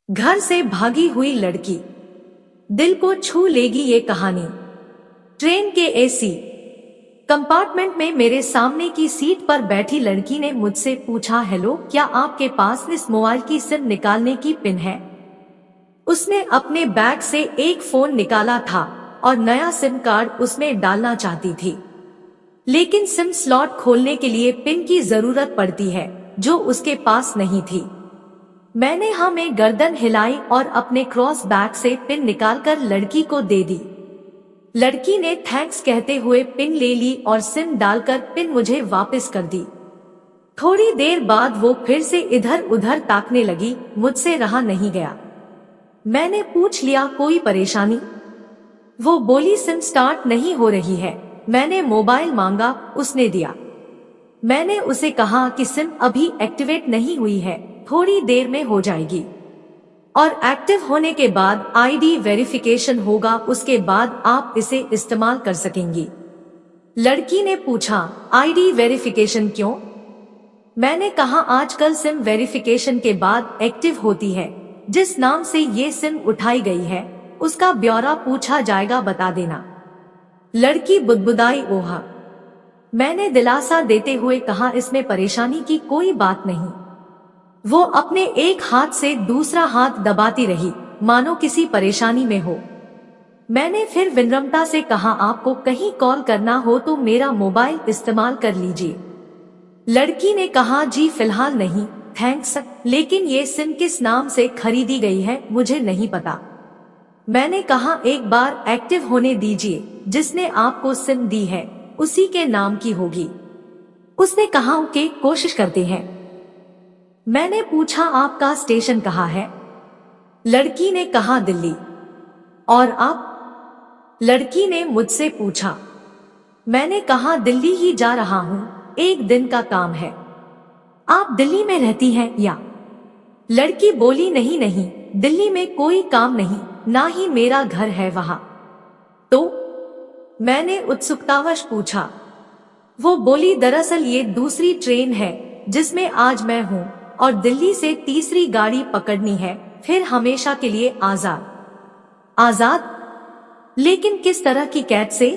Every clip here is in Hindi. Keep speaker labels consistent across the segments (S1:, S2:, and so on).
S1: घर से भागी हुई लड़की, दिल को छू लेगी ये कहानी। ट्रेन के एसी कंपार्टमेंट में मेरे सामने की सीट पर बैठी लड़की ने मुझसे पूछा, हेलो, क्या आपके पास इस मोबाइल की सिम निकालने की पिन है? उसने अपने बैग से एक फोन निकाला था और नया सिम कार्ड उसमें डालना चाहती थी, लेकिन सिम स्लॉट खोलने के लिए पिन की जरूरत पड़ती है जो उसके पास नहीं थी। मैंने हाँ में गर्दन हिलाई और अपने क्रॉस बैग से पिन निकालकर लड़की को दे दी। लड़की ने थैंक्स कहते हुए पिन ले ली और सिम डालकर पिन मुझे वापस कर दी। थोड़ी देर बाद वो फिर से इधर उधर ताकने लगी, मुझसे रहा नहीं गया। मैंने पूछ लिया, कोई परेशानी? वो बोली, सिम स्टार्ट नहीं हो रही है। मैंने मोबाइल मांगा, उसने दिया। मैंने उसे कहा कि सिम अभी एक्टिवेट नहीं हुई है, थोड़ी देर में हो जाएगी और एक्टिव होने के बाद आईडी वेरिफिकेशन होगा, उसके बाद आप इसे इस्तेमाल कर सकेंगी। लड़की ने पूछा, आईडी वेरिफिकेशन क्यों? मैंने कहा, आजकल सिम वेरिफिकेशन के बाद एक्टिव होती है। जिस नाम से ये सिम उठाई गई है उसका ब्यौरा पूछा जाएगा, बता देना। लड़की बुदबुदाई, ओहा। मैंने दिलासा देते हुए कहा, इसमें परेशानी की कोई बात नहीं। वो अपने एक हाथ से दूसरा हाथ दबाती रही, मानो किसी परेशानी में हो। मैंने फिर विनम्रता से कहा, आपको कहीं कॉल करना हो तो मेरा मोबाइल इस्तेमाल कर लीजिए। लड़की ने कहा, जी फिलहाल नहीं, थैंक्स, लेकिन ये सिम किस नाम से खरीदी गई है मुझे नहीं पता। मैंने कहा, एक बार एक्टिव होने दीजिए, जिसने आपको सिम दी है उसी के नाम की होगी। उसने कहा, ओके, कोशिश करते हैं। मैंने पूछा, आपका स्टेशन कहाँ है? लड़की ने कहा, दिल्ली। और आप? लड़की ने मुझसे पूछा। मैंने कहा, दिल्ली ही जा रहा हूँ, एक दिन का काम है। आप दिल्ली में रहती हैं या? लड़की बोली, नहीं नहीं, दिल्ली में कोई काम नहीं, ना ही मेरा घर है वहां। तो? मैंने उत्सुकतावश पूछा। वो बोली, दरअसल ये दूसरी ट्रेन है जिसमें आज मैं हूँ और दिल्ली से तीसरी गाड़ी पकड़नी है, फिर हमेशा के लिए आजाद। आजाद? लेकिन किस तरह की कैद से?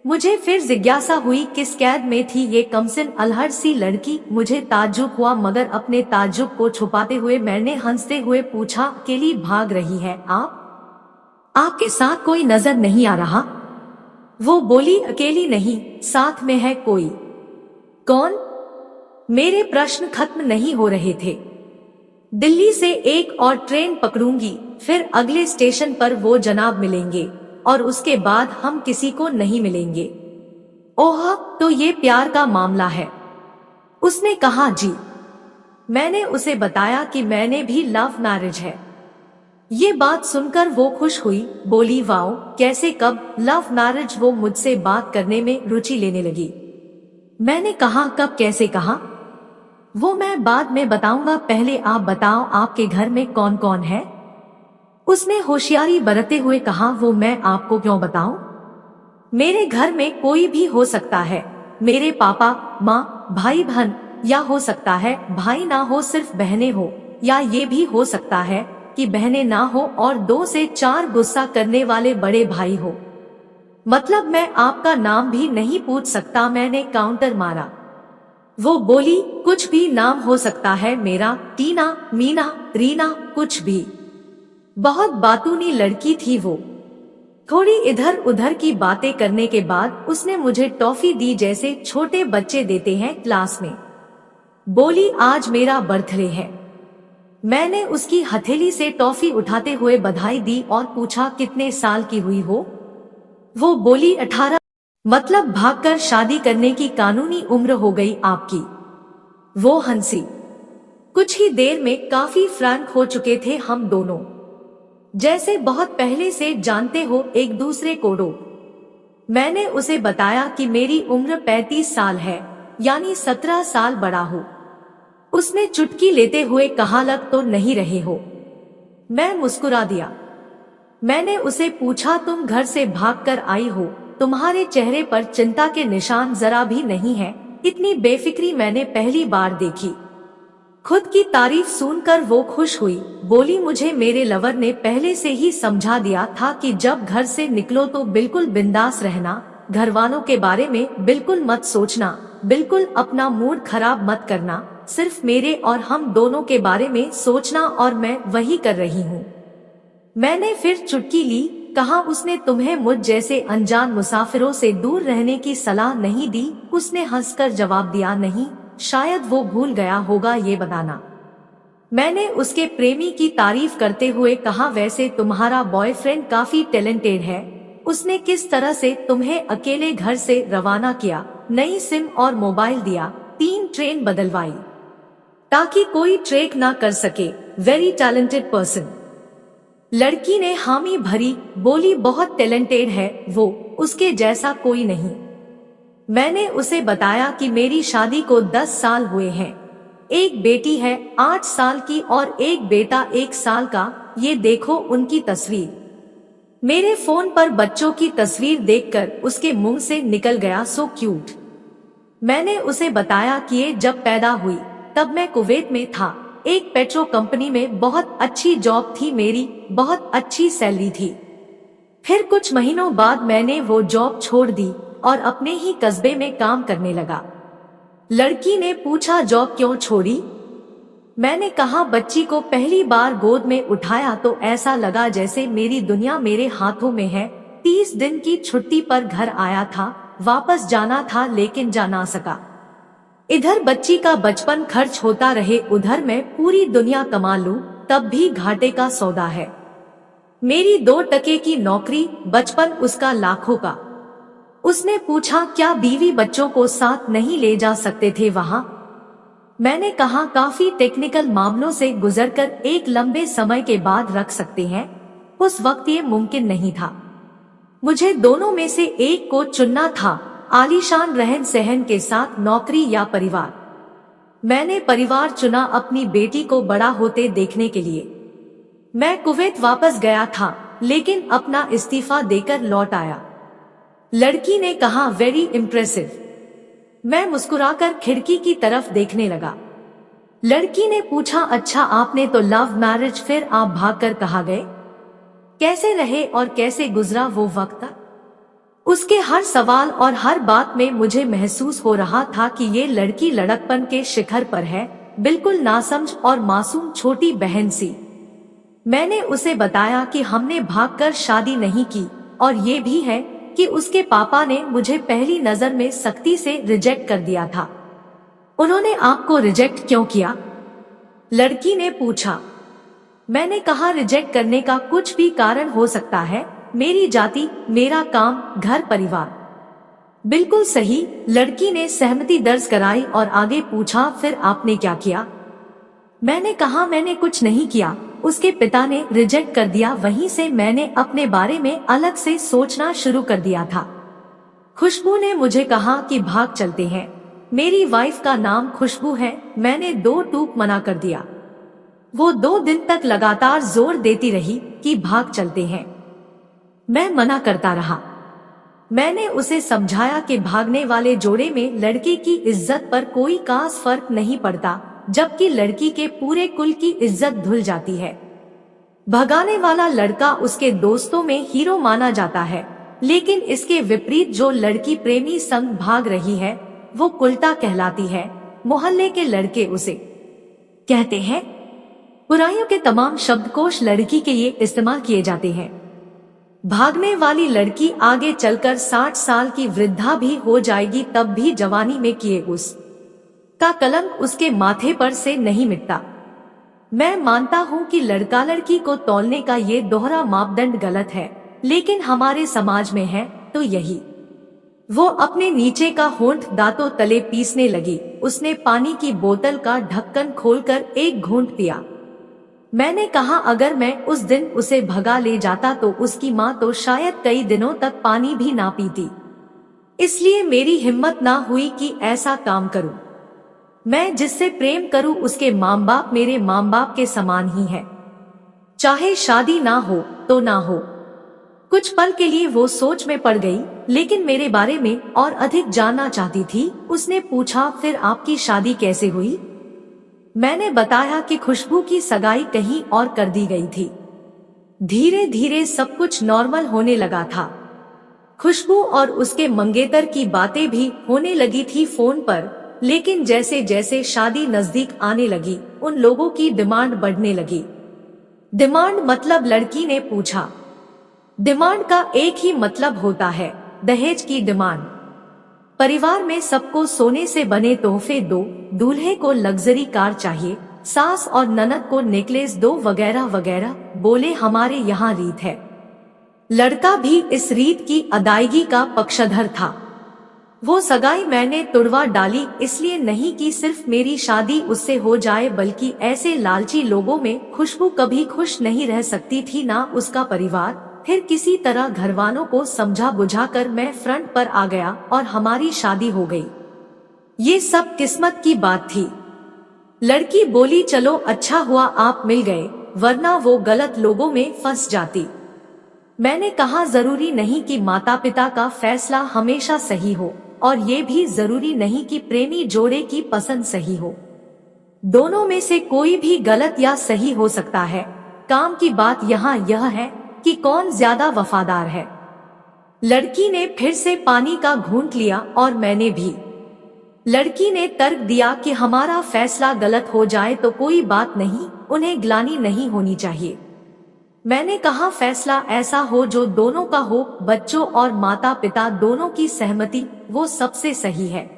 S1: मुझे फिर जिज्ञासा हुई, किस कैद में थी ये कमसिन अलहड़ सी लड़की? मुझे ताज्जुब हुआ, मगर अपने ताज्जुब को छुपाते हुए मैंने हंसते हुए पूछा, अकेली भाग रही है आप? आपके साथ कोई नजर नहीं आ रहा? वो बोली, अकेली नहीं, साथ में है कोई। कौन? मेरे प्रश्न खत्म नहीं हो रहे थे। दिल्ली से एक और ट्रेन पकड़ूंगी, फिर अगले स्टेशन पर वो जनाब मिलेंगे और उसके बाद हम किसी को नहीं मिलेंगे। ओह, तो ये प्यार का मामला है? उसने कहा, जी। मैंने उसे बताया कि मैंने भी लव मैरिज है। ये बात सुनकर वो खुश हुई, बोली, वाओ, कैसे, कब? Love marriage? वो मुझसे बात करने में रुचि लेने लगी। मैंने कहा, कब, कैसे, कहा? वो मैं बाद में बताऊंगा, पहले आप बताओ, आपके घर में कौन कौन है? उसने होशियारी बरतते हुए कहा, वो मैं आपको क्यों बताऊं? मेरे घर में कोई भी हो सकता है, मेरे पापा, माँ, भाई बहन, या हो सकता है भाई ना हो, सिर्फ बहनें हो, या ये भी हो सकता है कि बहनें ना हो और 2 से 4 गुस्सा करने वाले बड़े भाई हो। मतलब मैं आपका नाम भी नहीं पूछ सकता? मैंने काउंटर मारा। वो बोली, कुछ भी नाम हो सकता है मेरा, टीना, मीना, रीना, कुछ भी। बहुत बातूनी लड़की थी वो। थोड़ी इधर उधर की बातें करने के बाद उसने मुझे टॉफी दी, जैसे छोटे बच्चे देते हैं क्लास में। बोली, आज मेरा बर्थडे है। मैंने उसकी हथेली से टॉफी उठाते हुए बधाई दी और पूछा, कितने साल की हुई हो? वो बोली, 18। मतलब भागकर शादी करने की कानूनी उम्र हो गई आपकी? वो हंसी। कुछ ही देर में काफी फ्रैंक हो चुके थे हम दोनों, जैसे बहुत पहले से जानते हो एक दूसरे को। मैंने उसे बताया कि मेरी उम्र 35 साल है, यानी 17 साल बड़ा हो। उसने चुटकी लेते हुए कहा, लग तो नहीं रहे हो। मैं मुस्कुरा दिया। मैंने उसे पूछा, तुम घर से भागकर आई हो, तुम्हारे चेहरे पर चिंता के निशान जरा भी नहीं है, इतनी बेफिक्री मैंने पहली बार देखी। खुद की तारीफ सुनकर वो खुश हुई, बोली मुझे मेरे लवर ने पहले से ही समझा दिया था कि जब घर से निकलो तो बिल्कुल बिंदास रहना, घर वालों के बारे में बिल्कुल मत सोचना, बिल्कुल अपना मूड खराब मत करना, सिर्फ मेरे और हम दोनों के बारे में सोचना, और मैं वही कर रही हूँ। मैंने फिर चुटकी ली, कहा उसने तुम्हें मुझ जैसे अनजान मुसाफिरों से दूर रहने की सलाह नहीं दी। उसने हंसकर जवाब दिया, नहीं, शायद वो भूल गया होगा ये बताना। मैंने उसके प्रेमी की तारीफ करते हुए कहा, वैसे तुम्हारा बॉयफ्रेंड काफी टैलेंटेड है, उसने किस तरह से तुम्हें अकेले घर से रवाना किया, नई सिम और मोबाइल दिया, 3 ट्रेन बदलवाई ताकि कोई ट्रैक ना कर सके, वेरी टैलेंटेड पर्सन। लड़की ने हामी भरी, बोली बहुत टैलेंटेड है वो, उसके जैसा कोई नहीं। मैंने उसे बताया कि मेरी शादी को 10 साल हुए हैं, एक बेटी है 8 साल की और एक बेटा 1 साल का, ये देखो उनकी तस्वीर। मेरे फोन पर बच्चों की तस्वीर देखकर उसके मुंह से निकल गया, सो क्यूट। मैंने उसे बताया कि ये जब पैदा हुई तब मैं कुवैत में था, एक पेट्रो कंपनी में बहुत अच्छी जॉब थी मेरी, बहुत अच्छी सैलरी थी। फिर कुछ महीनों बाद मैंने वो जॉब छोड़ दी और अपने ही कस्बे में काम करने लगा। लड़की ने पूछा, जॉब क्यों छोड़ी? मैंने कहा, बच्ची को पहली बार गोद में उठाया तो ऐसा लगा जैसे मेरी दुनिया मेरे हाथों में है। 30 दिन की छुट्टी पर घर आया था, वापस जाना था लेकिन जा ना सका। इधर बच्ची का बचपन खर्च होता रहे, उधर मैं पूरी दुनिया कमा लूं तब भी घाटे का सौदा है। मेरी 2 टके की नौकरी, बचपन उसका लाखों का। उसने पूछा, क्या बीवी बच्चों को साथ नहीं ले जा सकते थे वहां? मैंने कहा, काफी टेक्निकल मामलों से गुजरकर एक लंबे समय के बाद रख सकते हैं, उस वक्त ये मुमकिन नहीं था। मुझे दोनों में से एक को चुनना था, आलीशान रहन सहन के साथ नौकरी या परिवार। मैंने परिवार चुना, अपनी बेटी को बड़ा होते देखने के लिए। मैं कुवैत वापस गया था लेकिन अपना इस्तीफा देकर लौट आया। लड़की ने कहा, वेरी इम्प्रेसिव। मैं मुस्कुराकर खिड़की की तरफ देखने लगा। लड़की ने पूछा, अच्छा आपने तो लव मैरिज, फिर आप भागकर कहाँ गए? कैसे रहे और कैसे गुजरा वो वक्त? उसके हर सवाल और हर बात में मुझे महसूस हो रहा था कि ये लड़की लड़कपन के शिखर पर है, बिल्कुल नासमझ और मासूम छोटी बहन सी। मैंने उसे बताया कि हमने भागकर शादी नहीं की, और ये भी है कि उसके पापा ने मुझे पहली नजर में सख्ती से रिजेक्ट कर दिया था। उन्होंने आपको रिजेक्ट क्यों किया? लड़की ने पूछा। मैंने कहा, रिजेक्ट करने का कुछ भी कारण हो सकता है, मेरी जाति, मेरा काम, घर परिवार। बिल्कुल सही, लड़की ने सहमति दर्ज कराई और आगे पूछा, फिर आपने क्या किया? मैंने कहा, मैंने कुछ नहीं किया, उसके पिता ने रिजेक्ट कर दिया। वहीं से मैंने अपने बारे में अलग से सोचना शुरू कर दिया था। खुशबू ने मुझे कहा कि भाग चलते हैं। मेरी वाइफ का नाम खुशबू है। मैंने 2 टूक मना कर दिया। वो 2 दिन तक लगातार जोर देती रही कि भाग चलते हैं। मैं मना करता रहा। मैंने उसे समझाया कि भागने वाले जोड़े में लड़के की इज्जत पर कोई खास फर्क नहीं पड़ता, जबकि लड़की के पूरे कुल की इज्जत धुल जाती है। भगाने वाला लड़का उसके दोस्तों में हीरो माना जाता है, लेकिन इसके विपरीत जो लड़की प्रेमी संग भाग रही है वो कुलटा कहलाती है। मोहल्ले के लड़के उसे कहते हैं। बुराइयों के तमाम शब्दकोश लड़की के लिए इस्तेमाल किए जाते हैं। भागने वाली लड़की आगे चलकर 60 साल की वृद्धा भी हो जाएगी, तब भी जवानी में किए उस का कलंक उसके माथे पर से नहीं मिटता। मैं मानता हूँ कि लड़का लड़की को तौलने का ये दोहरा मापदंड गलत है, लेकिन हमारे समाज में है तो यही। वो अपने नीचे का होंठ दांतों तले पीसने लगी। उसने पानी की बोतल का ढक्कन खोलकर एक घूंट पिया। मैंने कहा, अगर मैं उस दिन उसे भगा ले जाता तो उसकी माँ तो शायद कई दिनों तक पानी भी ना पीती। इसलिए मेरी हिम्मत ना हुई कि ऐसा काम करूं। मैं जिससे प्रेम करूं उसके माँ बाप मेरे माँ बाप के समान ही है, चाहे शादी ना हो तो ना हो। कुछ पल के लिए वो सोच में पड़ गई, लेकिन मेरे बारे में और अधिक जानना चाहती थी। उसने पूछा, फिर आपकी शादी कैसे हुई? मैंने बताया कि खुशबू की सगाई कहीं और कर दी गई थी। धीरे धीरे सब कुछ नॉर्मल होने लगा था। खुशबू और उसके मंगेतर की बातें भी होने लगी थी फोन पर, लेकिन जैसे जैसे शादी नजदीक आने लगी उन लोगों की डिमांड बढ़ने लगी। डिमांड मतलब? लड़की ने पूछा। डिमांड का एक ही मतलब होता है, दहेज की डिमांड। परिवार में सबको सोने से बने तोहफे दो, दूल्हे को लग्जरी कार चाहिए, सास और ननद को नेकलेस दो, वगैरह वगैरह। बोले हमारे यहाँ रीत है। लड़का भी इस रीत की अदायगी का पक्षधर था। वो सगाई मैंने तुड़वा डाली, इसलिए नहीं कि सिर्फ मेरी शादी उससे हो जाए, बल्कि ऐसे लालची लोगों में खुशबू कभी खुश नहीं रह सकती थी, ना उसका परिवार। फिर किसी तरह घरवालों को समझा बुझाकर मैं फ्रंट पर आ गया और हमारी शादी हो गई। ये सब किस्मत की बात थी। लड़की बोली, चलो अच्छा हुआ आप मिल गए, वरना वो गलत लोगों में फंस जाती। मैंने कहा जरूरी नहीं कि माता पिता का फैसला हमेशा सही हो, और ये भी जरूरी नहीं कि प्रेमी जोड़े की पसंद सही हो। दोनों में से कोई भी गलत या सही हो सकता है। काम की बात यहाँ यह है कि कौन ज्यादा वफादार है। लड़की ने फिर से पानी का घूंट लिया और मैंने भी। लड़की ने तर्क दिया कि हमारा फैसला गलत हो जाए तो कोई बात नहीं, उन्हें ग्लानि नहीं होनी चाहिए। मैंने कहा फैसला ऐसा हो जो दोनों का हो, बच्चों और माता पिता दोनों की सहमति, वो सबसे सही है।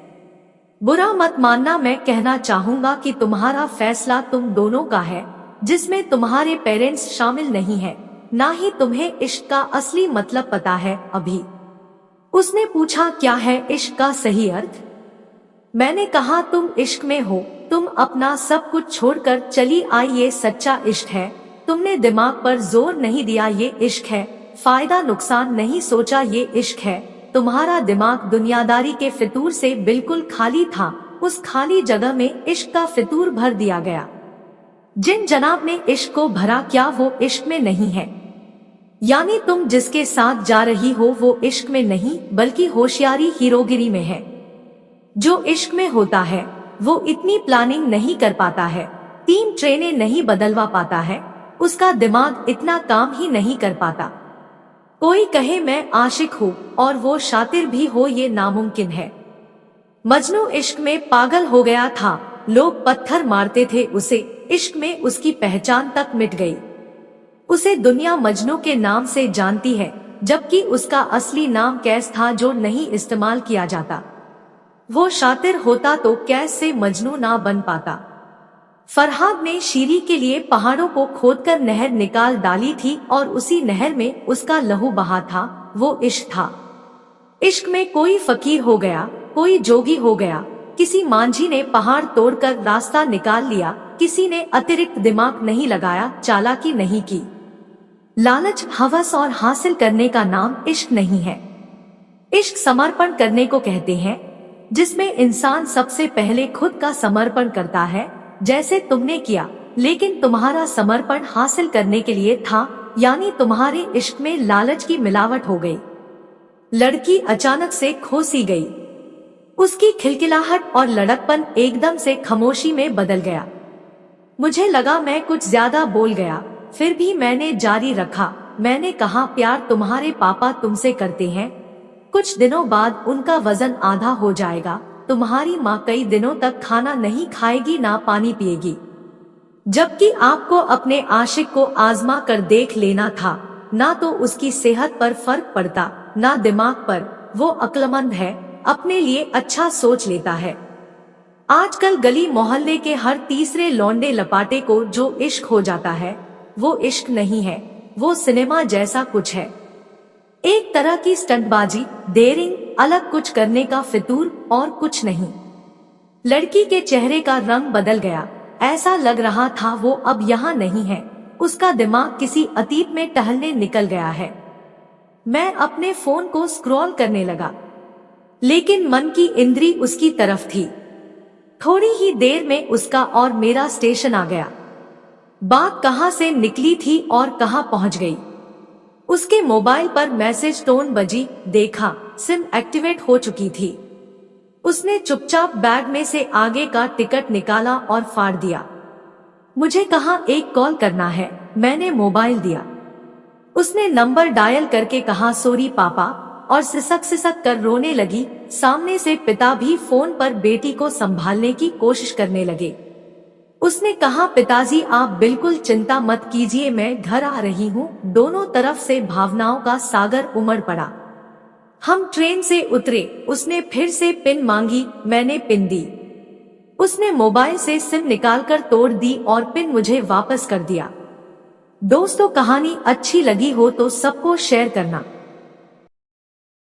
S1: बुरा मत मानना, मैं कहना चाहूंगा कि तुम्हारा फैसला तुम दोनों का है, जिसमें तुम्हारे पेरेंट्स शामिल नहीं है। ना ही तुम्हें इश्क का असली मतलब पता है अभी। उसने पूछा, क्या है इश्क का सही अर्थ? मैंने कहा तुम इश्क में हो, तुम अपना सब कुछ छोड़कर चली आई, ये सच्चा इश्क है। तुमने दिमाग पर जोर नहीं दिया, ये इश्क है। फायदा नुकसान नहीं सोचा, ये इश्क है। तुम्हारा दिमाग दुनियादारी के फितूर से बिल्कुल खाली था, उस खाली जगह में इश्क का फितूर भर दिया गया। जिन जनाब ने इश्क को भरा, क्या वो इश्क में नहीं है? यानी तुम जिसके साथ जा रही हो वो इश्क में नहीं, बल्कि होशियारी हीरोगिरी में है। जो इश्क में होता है वो इतनी प्लानिंग नहीं कर पाता है, 3 ट्रेनें नहीं बदलवा पाता है, उसका दिमाग इतना काम ही नहीं कर पाता। कोई कहे मैं आशिक हूँ और वो शातिर भी हो, ये नामुमकिन है। मजनू इश्क में पागल हो गया था, लोग पत्थर मारते थे उसे, इश्क में उसकी पहचान तक मिट गई। उसे दुनिया मजनू के नाम से जानती है, जबकि उसका असली नाम कैस था, जो नहीं इस्तेमाल किया जाता। वो शातिर होता तो कैस से मजनू ना बन पाता। फरहाद ने शीरी के लिए पहाड़ों को खोदकर नहर निकाल डाली थी और उसी नहर में उसका लहू बहा था, वो इश्क था। इश्क में कोई फकीर हो गया, कोई जोगी हो गया, किसी मांझी ने पहाड़ तोड़कर रास्ता निकाल लिया, किसी ने अतिरिक्त दिमाग नहीं लगाया, चालाकी नहीं की। लालच, हवस और हासिल करने का नाम इश्क नहीं है। इश्क समर्पण करने को कहते हैं, जिसमें इंसान सबसे पहले खुद का समर्पण करता है, जैसे तुमने किया, लेकिन तुम्हारा समर्पण हासिल करने के लिए था, यानी तुम्हारे इश्क में लालच की मिलावट हो गई। लड़की अचानक से खोसी गई। उसकी खिलखिलाहट और लड़कपन एकदम से खामोशी में बदल गया। मुझे लगा मैं कुछ ज्यादा बोल गया, फिर भी मैंने जारी रखा। मैंने कहा, प्यार तुम्हारे पापा तुमसे करते हैं, कुछ दिनों बाद उनका वजन आधा हो जाएगा। तुम्हारी माँ कई दिनों तक खाना नहीं खाएगी, ना पानी पिएगी, जबकि आपको अपने आशिक को आजमा कर देख लेना था। ना तो उसकी सेहत पर फर्क पड़ता, ना दिमाग पर। वो अक्लमंद है, अपने लिए अच्छा सोच लेता है। आजकल गली मोहल्ले के हर तीसरे लौंडे लपाटे को जो इश्क हो जाता है, वो इश्क नहीं है, वो सिनेमा जैसा कुछ है। एक तरह की स्टंटबाजी, डेयरिंग, अलग कुछ करने का फितूर, और कुछ नहीं। लड़की के चेहरे का रंग बदल गया, ऐसा लग रहा था वो अब यहाँ नहीं है, उसका दिमाग किसी अतीत में टहलने निकल गया है। मैं अपने फोन को स्क्रॉल करने लगा, लेकिन मन की इंद्री उसकी तरफ थी। थोड़ी ही देर में उसका और मेरा स्टेशन आ गया। बात कहाँ से निकली थी और कहाँ पहुँच गई। उसके मोबाइल पर मैसेज टोन बजी, देखा, सिम एक्टिवेट हो चुकी थी। उसने चुपचाप बैग में से आगे का टिकट निकाला और फाड़ दिया। मुझे कहा एक कॉल करना है, मैंने मोबाइल दिया। उसने नंबर डायल करके कहा सॉरी पापा, और सिसक सिसक कर रोने लगी। सामने से पिता भी फोन पर बेटी को संभालने की कोशिश करने लगे। उसने कहा पिताजी आप बिल्कुल चिंता मत कीजिए, मैं घर आ रही हूँ। दोनों तरफ से भावनाओं का सागर उमड़ पड़ा। हम ट्रेन से उतरे। उसने फिर से पिन मांगी, मैंने पिन दी। उसने मोबाइल से सिम निकालकर तोड़ दी और पिन मुझे वापस कर दिया। दोस्तों कहानी अच्छी लगी हो तो सबको शेयर करना।